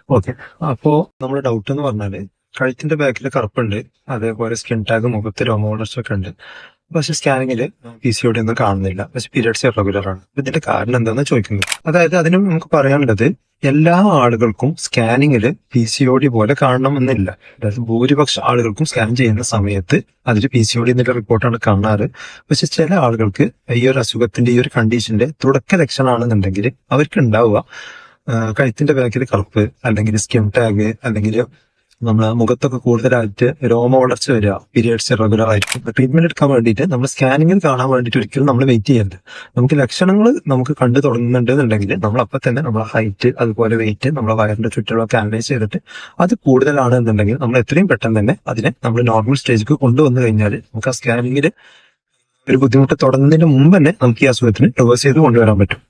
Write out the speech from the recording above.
Okay. അപ്പോ നമ്മുടെ doubt എന്ന് പറഞ്ഞാല് കഴുത്തിന്റെ ബാക്കിൽ കറുപ്പുണ്ട്, അതേപോലെ സ്കിൻ ടാഗ്, മുഖത്ത് രോമവളർച്ചയൊക്കെ ഉണ്ട്. പക്ഷെ സ്കാനിങ്ങില് PCOD ഒന്നും കാണുന്നില്ല. പക്ഷെ പീരിയഡ്സ് ഇറഗുലർ ആണ്. ഇതിന്റെ കാരണം എന്താണെന്ന് ചോദിക്കുന്നത്. അതായത് അതിന് നമുക്ക് പറയാനുള്ളത്, എല്ലാ ആളുകൾക്കും സ്കാനിങ്ങില് PCOD പോലെ കാണണമെന്നില്ല. അതായത് ഭൂരിപക്ഷ ആളുകൾക്കും സ്കാൻ ചെയ്യുന്ന സമയത്ത് അതിൽ PCOD എന്നുള്ള റിപ്പോർട്ടാണ് കാണാറ്. പക്ഷെ ചില ആളുകൾക്ക് ഈ ഒരു അസുഖത്തിന്റെ ഈ ഒരു കണ്ടീഷന്റെ തുടക്ക ലക്ഷണമാണെന്നുണ്ടെങ്കിൽ അവർക്ക് ഉണ്ടാവുക കഴുത്തിന്റെ ബാക്കിൽ കറുപ്പ്, അല്ലെങ്കിൽ സ്കിൻ ടാഗ്, അല്ലെങ്കിൽ നമ്മളെ മുഖത്തൊക്കെ കൂടുതലായിട്ട് രോമ വളർച്ച വരിക, പീരിയഡ്സ് ഇറഗുലർ ആയിരിക്കും. ട്രീറ്റ്മെന്റ് എടുക്കാൻ വേണ്ടിയിട്ട് നമ്മൾ സ്കാനിങ്ങിൽ കാണാൻ വേണ്ടിയിട്ട് ഒരിക്കലും നമ്മൾ വെയിറ്റ് ചെയ്യരുത്. നമുക്ക് ലക്ഷണങ്ങൾ നമുക്ക് കണ്ടു തുടങ്ങുന്നുണ്ടെന്നുണ്ടെങ്കിൽ നമ്മൾ അപ്പം തന്നെ നമ്മളെ ഹൈറ്റ്, അതുപോലെ വെയിറ്റ്, നമ്മളെ വയറിന്റെ ചുറ്റുകളൊക്കെ അനലൈസ് ചെയ്തിട്ട് അത് കൂടുതലാണ് എന്നുണ്ടെങ്കിൽ നമ്മൾ എത്രയും പെട്ടെന്ന് തന്നെ അതിനെ നമ്മൾ നോർമൽ സ്റ്റേജിലേക്ക് കൊണ്ടുവന്നു കഴിഞ്ഞാൽ നമുക്ക് ആ സ്കാനിങ്ങിൽ ഒരു ബുദ്ധിമുട്ട് തുടങ്ങുന്നതിന് മുമ്പ് തന്നെ നമുക്ക് ഈ അസുഖത്തിന് റിവേഴ്സ് ചെയ്ത് കൊണ്ടുവരാൻ പറ്റും.